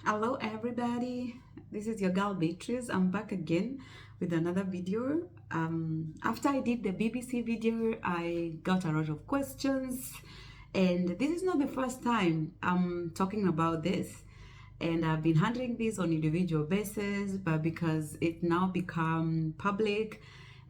Hello everybody, this is your girl Beatrice. I'm back again with another video. After I did the BBC video, I got a lot of questions, and this is not the first time I'm talking about this. And I've been handling this on individual basis, but because it now become public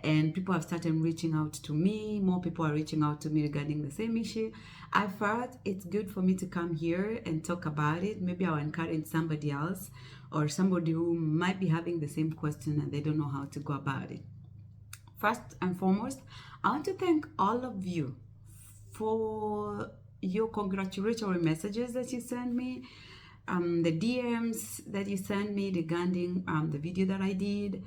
and people have started reaching out to me, more people are reaching out to me regarding the same issue, I thought it's good for me to come here and talk about it. Maybe I'll encourage somebody else or somebody who might be having the same question and they don't know how to go about it. First and foremost, I want to thank all of you for your congratulatory messages that you sent me, the DMs that you sent me regarding the video that I did.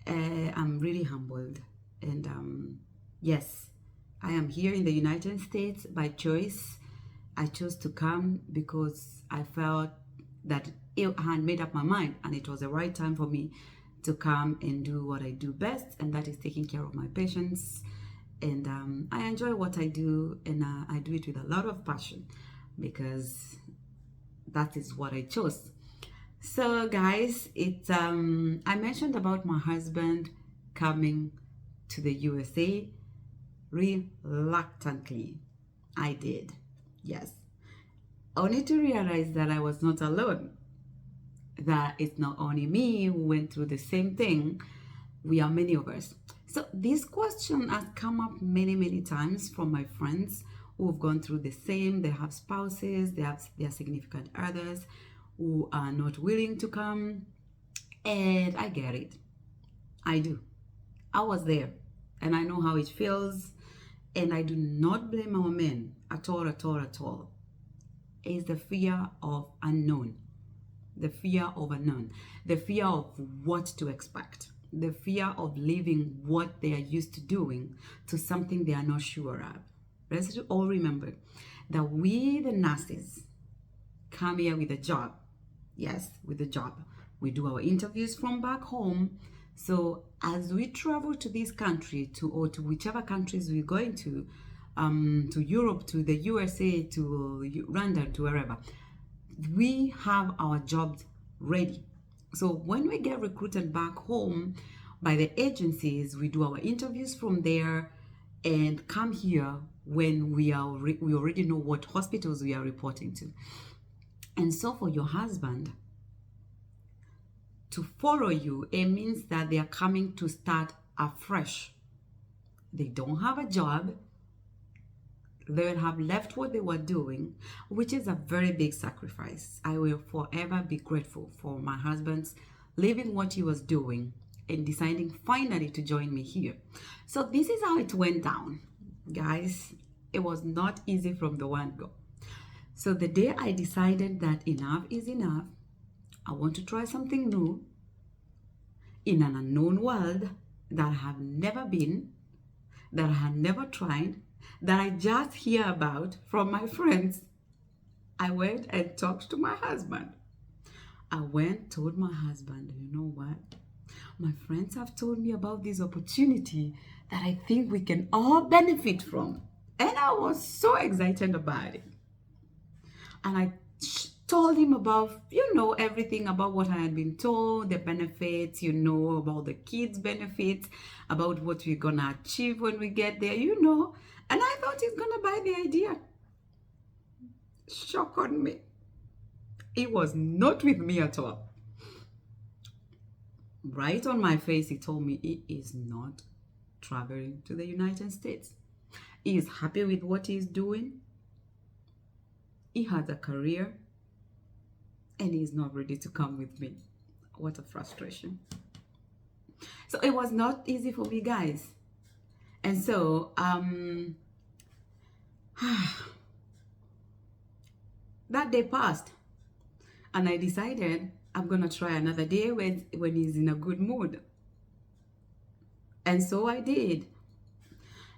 I'm really humbled, and yes, I am here in the United States by choice. I chose to come because I felt that I had made up my mind and it was the right time for me to come and do what I do best, and that is taking care of my patients. And I enjoy what I do, and I do it with a lot of passion because that is what I chose. So guys, I mentioned about my husband coming to the USA reluctantly. I did, yes, only to realize that I was not alone, that it's not only me who went through the same thing. We are many of us. So this question has come up many times from my friends who have gone through the same. They have spouses, they have their significant others who are not willing to come, and I get it. I do. I was there and I know how it feels, and I do not blame our men at all. It's the fear of unknown, the fear of unknown, the fear of what to expect, the fear of leaving what they are used to doing to something they are not sure of. Let's all remember that we, the nurses, come here with a job. Yes, with a job. We do our interviews from back home. So as we travel to this country, or to whichever countries we're going to Europe, to the USA, to London, to wherever, we have our jobs ready. So when we get recruited back home by the agencies, we do our interviews from there and come here when we already know what hospitals we are reporting to. And so for your husband to follow you, it means that they are coming to start afresh. They don't have a job. They will have left what they were doing, which is a very big sacrifice. I will forever be grateful for my husband's leaving what he was doing and deciding finally to join me here. So this is how it went down, guys. It was not easy from the one go. So the day I decided that enough is enough, I want to try something new in an unknown world that I have never been, that I had never tried, that I just hear about from my friends, I went and talked to my husband. Told my husband, you know what? My friends have told me about this opportunity that I think we can all benefit from. And I was so excited about it. And I told him about, everything about what I had been told, the benefits, about the kids' benefits, about what we're going to achieve when we get there, And I thought he's going to buy the idea. Shock on me. He was not with me at all. Right on my face, he told me he is not traveling to the United States. He is happy with what he's doing. He has a career and he's not ready to come with me. What a frustration. So it was not easy for me, guys. And so that day passed and I decided I'm gonna try another day when he's in a good mood. And so I did.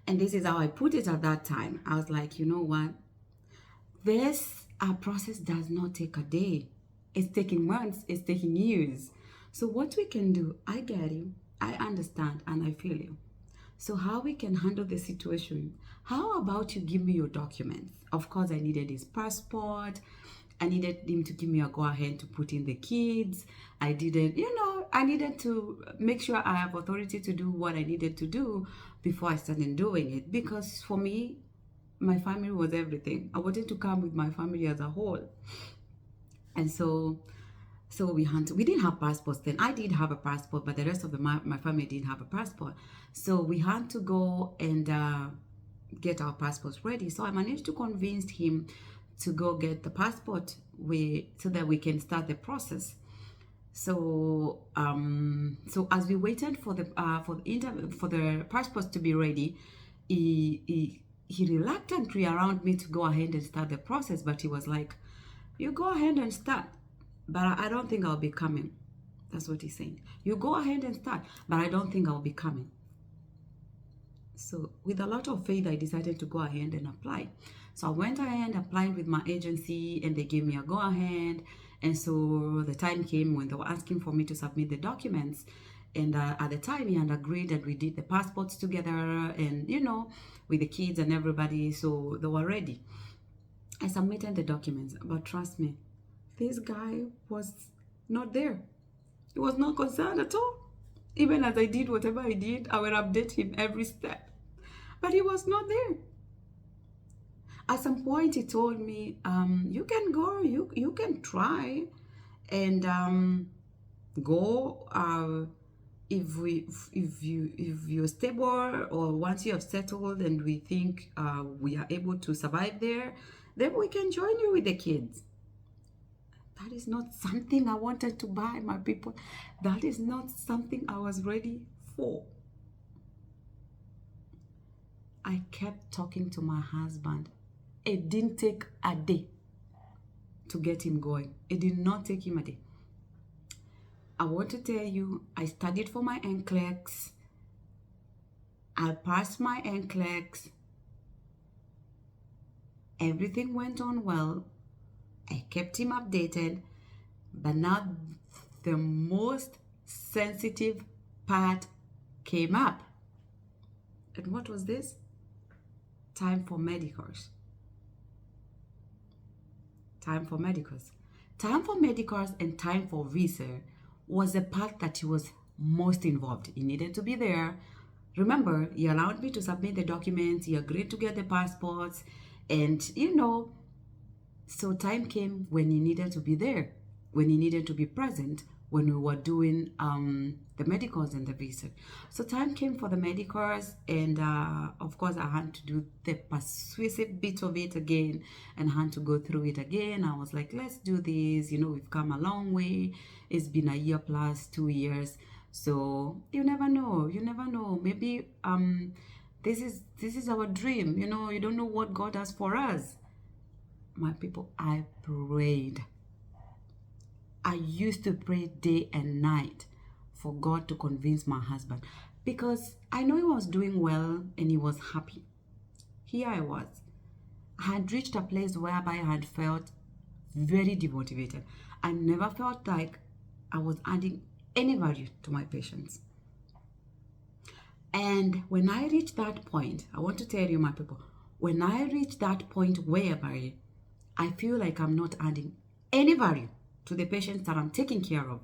And this is how I put it at that time. I was like, you know what? This process does not take a day. It's taking months, it's taking years. So what we can do, I get you, I understand, and I feel you. So how we can handle the situation? How about you give me your documents? Of course, I needed his passport. I needed him to give me a go ahead to put in the kids. I didn't, I needed to make sure I have authority to do what I needed to do before I started doing it. Because for me, my family was everything. I wanted to come with my family as a whole. And so we didn't have passports then. I did have a passport, but the rest of my family didn't have a passport. So we had to go and get our passports ready. So I managed to convince him to go get the passport so that we can start the process. So so as we waited for the passports to be ready, he reluctantly allowed me to go ahead and start the process, but he was like, "You go ahead and start, but I don't think I'll be coming." That's what he's saying. "You go ahead and start, but I don't think I'll be coming." So with a lot of faith, I decided to go ahead and apply. So I went ahead, applied with my agency, and they gave me a go ahead. And so the time came when they were asking for me to submit the documents. And at the time, he had agreed that we did the passports together and, with the kids and everybody. So they were ready. I submitted the documents, but trust me, this guy was not there. He was not concerned at all. Even as I did whatever I did, I would update him every step. But he was not there. At some point, he told me, "You can go, you can try, and go if you're stable, or once you have settled and we think we are able to survive there, then we can join you with the kids." That is not something I wanted to buy, my people. That is not something I was ready for. I kept talking to my husband. It didn't take a day to get him going. It did not take him a day. I want to tell you, I studied for my NCLEX. I passed my NCLEX. Everything went on well. I kept him updated. But now the most sensitive part came up. And what was this? Time for medicals. Time for medicals. Time for medicals and time for visa was the part that he was most involved. He needed to be there. Remember, he allowed me to submit the documents. He agreed to get the passports. And, so time came when he needed to be there, when he needed to be present, when we were doing the medicals and the visa. So time came for the medicals, and of course I had to do the persuasive bit of it again and had to go through it again. I was like, let's do this. We've come a long way. It's been a year plus 2 years. So you never know. Maybe this is our dream. You don't know what God has for us. My people, I prayed. I used to pray day and night for God to convince my husband, because I know he was doing well and he was happy. Here I was. I had reached a place whereby I had felt very demotivated. I never felt like I was adding any value to my patients. And when I reached that point, I want to tell you, my people, when I reached that point whereby I feel like I'm not adding any value to the patients that I'm taking care of,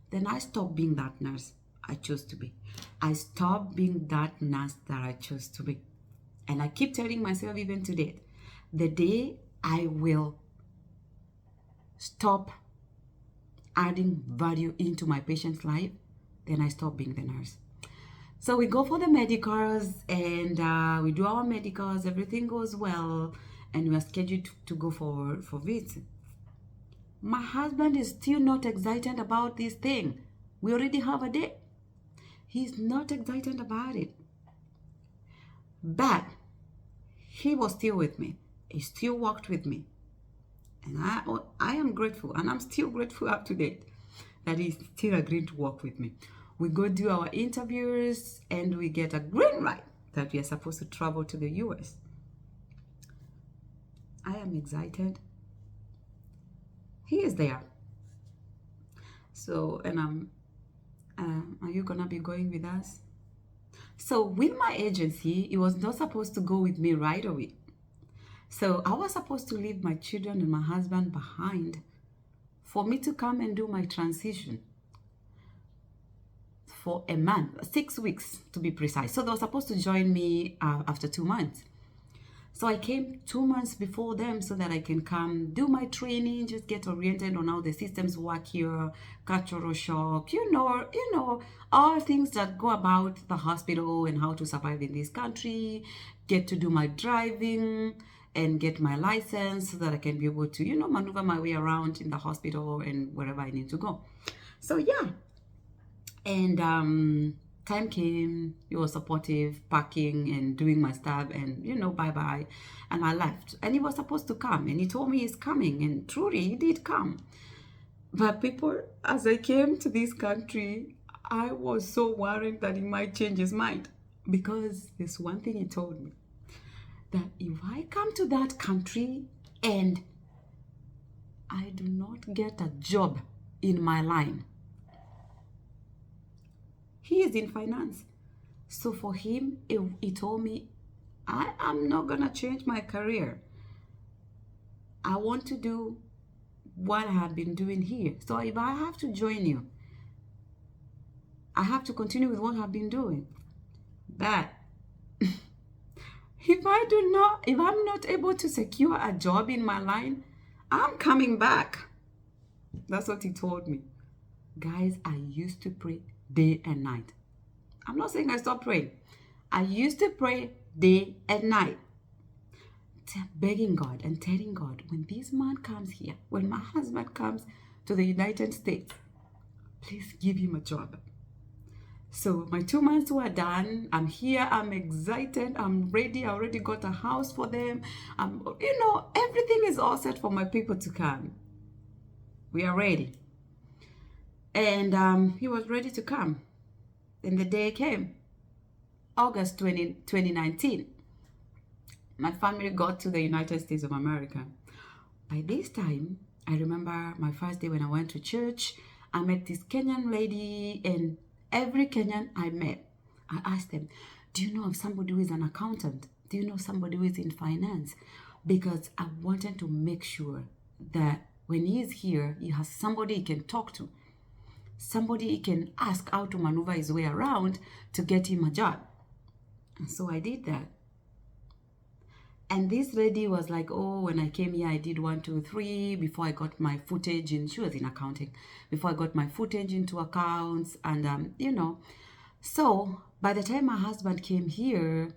then I stopped being that nurse I chose to be. I stopped being that nurse that I chose to be. And I keep telling myself even today, the day I will stop adding value into my patient's life, then I stop being the nurse. So we go for the medicals, and we do our medicals, everything goes well, and we are scheduled to go for visits. My husband is still not excited about this thing. We already have a date. He's not excited about it. But he was still with me. He still walked with me. And I am grateful, and I'm still grateful up to date that he still agreed to work with me. We go do our interviews, and we get a green light that we are supposed to travel to the US. I am excited. He is there. So, and are you gonna be going with us? So with my agency, he was not supposed to go with me right away. So I was supposed to leave my children and my husband behind for me to come and do my transition for a month, 6 weeks to be precise. So they were supposed to join me after 2 months. So I came 2 months before them so that I can come do my training, just get oriented on how the systems work here, cultural shock, all things that go about the hospital and how to survive in this country, get to do my driving and get my license so that I can be able to, maneuver my way around in the hospital and wherever I need to go. So yeah. And time came, he was supportive, packing and doing my stuff and, bye-bye. And I left. And he was supposed to come. And he told me he's coming. And truly, he did come. But people, as I came to this country, I was so worried that he might change his mind. Because there's one thing he told me. That if I come to that country and I do not get a job in my line, he is in finance. So for him, he told me, I am not going to change my career. I want to do what I have been doing here. So if I have to join you, I have to continue with what I've been doing. But if I'm not able to secure a job in my line, I'm coming back. That's what he told me. Guys, I used to pray day and night. I'm not saying I stopped praying. I used to pray day and night, begging God and telling God, when this man comes here, when my husband comes to the United States, please give him a job. So my 2 months were done. I'm here. I'm excited. I'm ready. I already got a house for them. Everything is all set for my people to come. We are ready. And he was ready to come. And the day came, August 2019. My family got to the United States of America. By this time, I remember my first day when I went to church. I met this Kenyan lady, and every Kenyan I met, I asked them, do you know of somebody who is an accountant? Do you know somebody who is in finance? Because I wanted to make sure that when he is here, he has somebody he can talk to. Somebody he can ask how to maneuver his way around to get him a job. And so I did that. And this lady was like, oh, when I came here, I did 1, 2, 3 before I got my footage in. She was in accounting. Before I got my footage into accounts. And, So by the time my husband came here,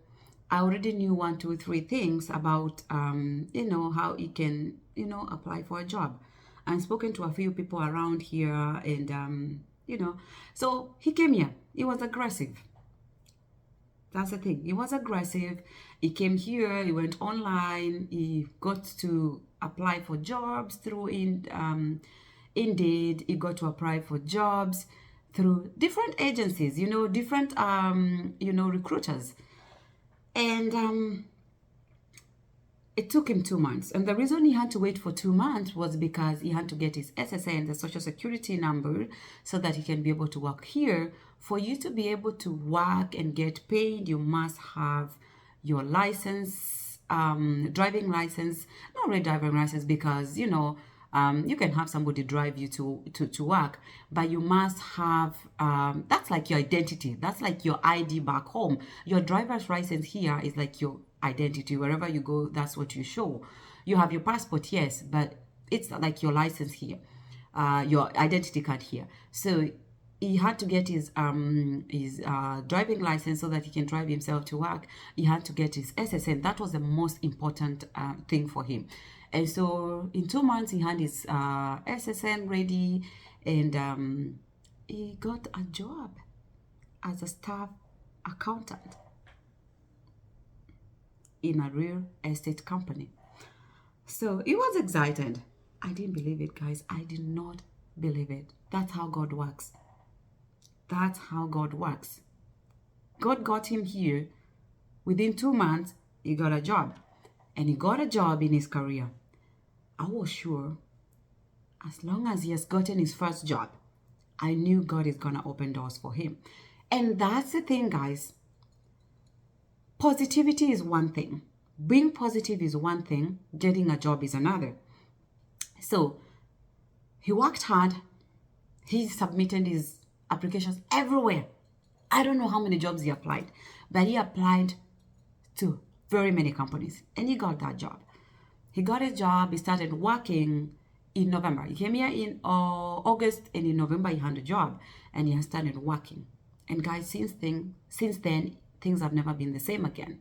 I already knew 1, 2, 3 things about, how he can, apply for a job. I've spoken to a few people around here and, so he came here. He was aggressive. That's the thing. He was aggressive. He came here. He went online. He got to apply for jobs through Indeed. He got to apply for jobs through different agencies, different, recruiters. And it took him 2 months. And the reason he had to wait for 2 months was because he had to get his SSN, the Social Security number, so that he can be able to work here. For you to be able to work and get paid, you must have your license, driving license, not really driving license because, you can have somebody drive you to work, but you must have, that's like your identity. That's like your ID back home. Your driver's license here is like your identity. Wherever you go, that's what you show. You have your passport, yes, but it's like your license here, your identity card here. So he had to get his driving license so that he can drive himself to work. He had to get his SSN. That was the most important thing for him. And so in 2 months, he had his SSN ready, and he got a job as a staff accountant in a real estate company. So he was excited. I didn't believe it, guys. I did not believe it. That's how God works. That's how God works. God got him here. Within 2 months, he got a job. And he got a job in his career. I was sure, as long as he has gotten his first job, I knew God is going to open doors for him. And that's the thing, guys. Positivity is one thing. Being positive is one thing, getting a job is another. So he worked hard. He submitted his applications everywhere. I don't know how many jobs he applied, but he applied to very many companies and he got that job. He got a job. He started working in November. He came here in August, and in November he had a job and he has started working. And guys, since then, things have never been the same again.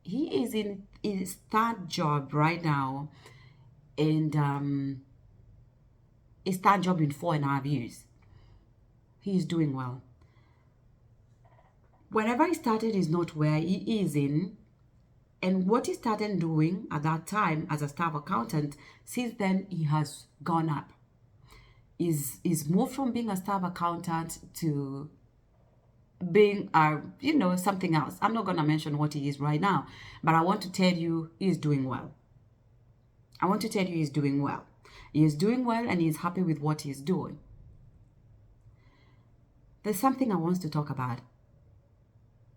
He is in his third job right now, and his third job in 4.5 years. He is doing well. Whenever he started is not where he is in. And what he started doing at that time as a staff accountant, since then he has gone up. He's moved from being a staff accountant to being something else. I'm not going to mention what he is right now, but I want to tell you he's doing well. I want to tell you he's doing well. He is doing well and he's happy with what he's doing. There's something I want to talk about.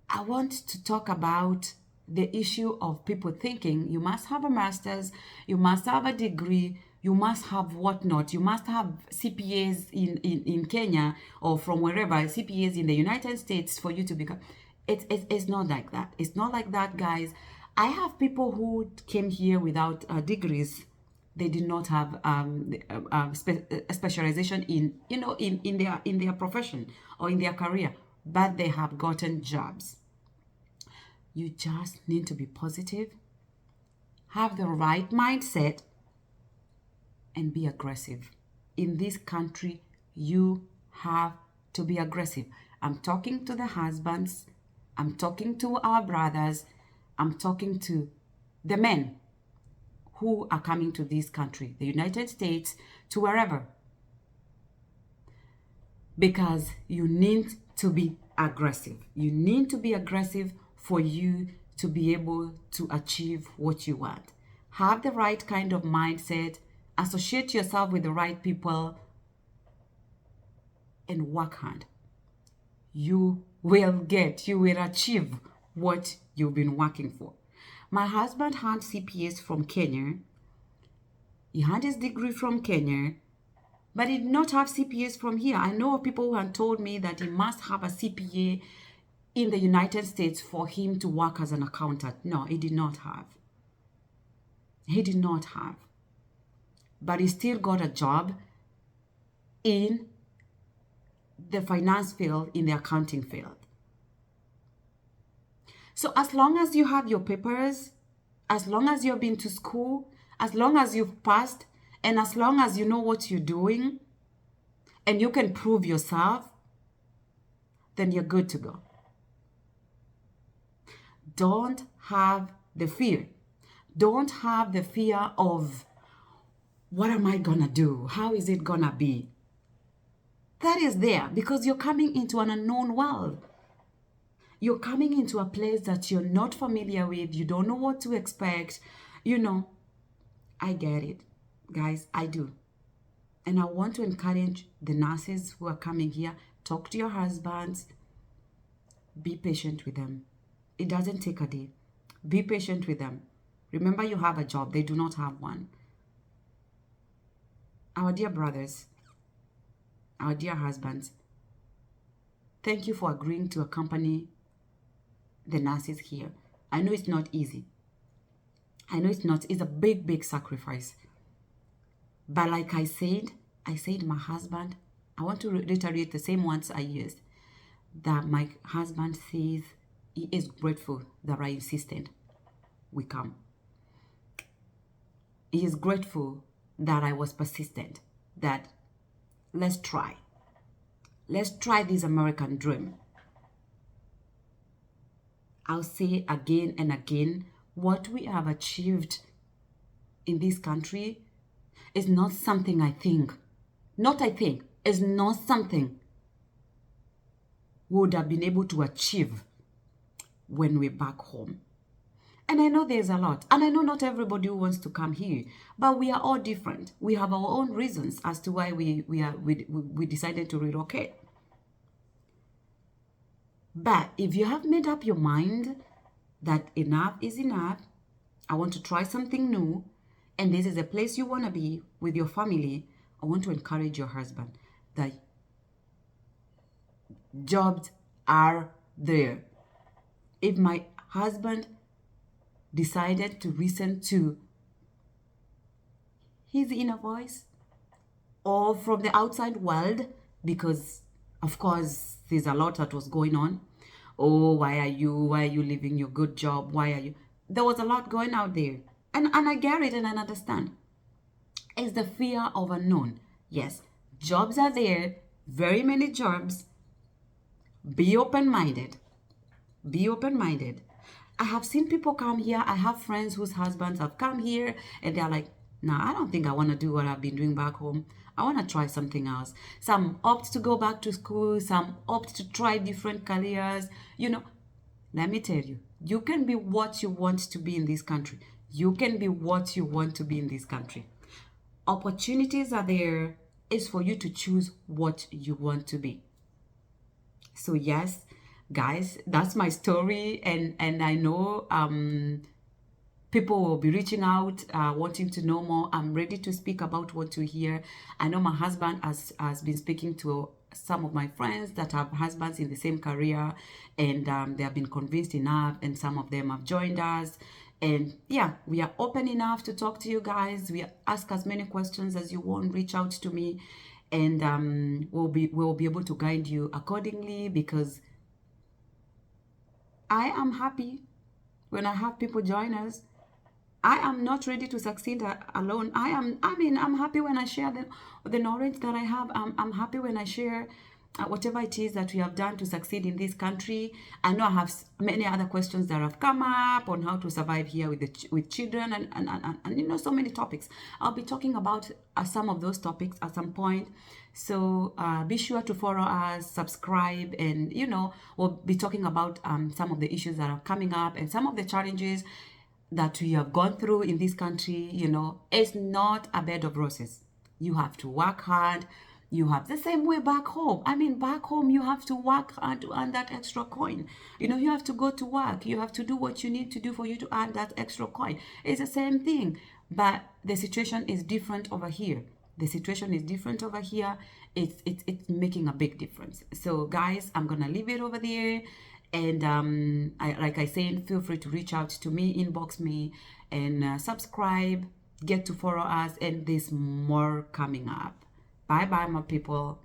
I want to talk about the issue of people thinking you must have a master's, you must have a degree, you must have whatnot, you must have CPAs in Kenya or from wherever, CPAs in the United States for you to become. It's not like that. It's not like that, guys. I have people who came here without degrees. They did not have a specialization in their profession or in their career, but they have gotten jobs. You just need to be positive, have the right mindset, and be aggressive. In this country, you have to be aggressive. I'm talking to the husbands, I'm talking to our brothers, I'm talking to the men who are coming to this country, the United States, to wherever. Because you need to be aggressive. You need to be aggressive for you to be able to achieve what you want. Have the right kind of mindset, associate yourself with the right people, and work hard. You will achieve what you've been working for. My husband had CPAs from Kenya. He had his degree from Kenya, but he did not have CPAs from here. I know of people who have told me that he must have a CPA in the United States for him to work as an accountant. No, he did not have. He did not have. But he still got a job in the finance field, in the accounting field. So as long as you have your papers, as long as you've been to school, as long as you've passed, and as long as you know what you're doing, and you can prove yourself, then you're good to go. Don't have the fear. Don't have the fear of, what am I gonna do? How is it gonna be? That is there because you're coming into an unknown world. You're coming into a place that you're not familiar with. You don't know what to expect. I get it, guys, I do. And I want to encourage the nurses who are coming here, talk to your husbands, be patient with them. It doesn't take a day. Be patient with them. Remember, you have a job. They do not have one. Our dear brothers, our dear husbands, thank you for agreeing to accompany the nurses here. I know it's not easy. I know it's a big, big sacrifice. But like I said my husband, I want to reiterate the same words I used, that my husband says he is grateful that I insisted we come. He is grateful that I was persistent, that let's try this American dream. I'll say again and again, what we have achieved in this country is not something is not something we would have been able to achieve when we're back home. And I know there's a lot, and I know not everybody wants to come here, but we are all different. We have our own reasons as to why we decided to relocate. But if you have made up your mind that enough is enough. I want to try something new, and this is a place you want to be with your family. I want to encourage your husband that jobs are there. If my husband decided to listen to his inner voice or from the outside world, because of course there's a lot that was going on. Oh, why are you leaving your good job? Why are you? There was a lot going out there. And I get it and I understand. It's the fear of unknown. Yes, jobs are there, very many jobs. Be open-minded. Be open-minded. I have seen people come here. I have friends whose husbands have come here and they're like, nah, I don't think I want to do what I've been doing back home. I want to try something else. Some opt to go back to school. Some opt to try different careers. You know, let me tell you, you can be what you want to be in this country. You can be what you want to be in this country. Opportunities are there. It's for you to choose what you want to be. So yes, guys, that's my story, and I know people will be reaching out, wanting to know more. I'm ready to speak about what you hear. I know my husband has been speaking to some of my friends that have husbands in the same career, and they have been convinced enough, and some of them have joined us. And yeah, we are open enough to talk to you guys. We ask as many questions as you want. Reach out to me, and we'll be able to guide you accordingly, because I am happy when I have people join us. I am not ready to succeed alone. I'm happy when I share the knowledge that I have. I'm happy when I share whatever it is that we have done to succeed in this country. I know I have many other questions that have come up on how to survive here with children and you know, so many topics. I'll be talking about some of those topics at some point. So be sure to follow us, subscribe, and you know, we'll be talking about some of the issues that are coming up and some of the challenges that we have gone through in this country. You know, it's not a bed of roses. You have to work hard. You have the same way back home. I mean, back home, you have to work hard to earn that extra coin. You know, you have to go to work. You have to do what you need to do for you to earn that extra coin. It's the same thing, but the situation is different over here. The situation is different over here. It's making a big difference. So, guys, I'm gonna leave it over there. And like I said, feel free to reach out to me, inbox me, and subscribe, get to follow us, and there's more coming up. Bye bye, my people.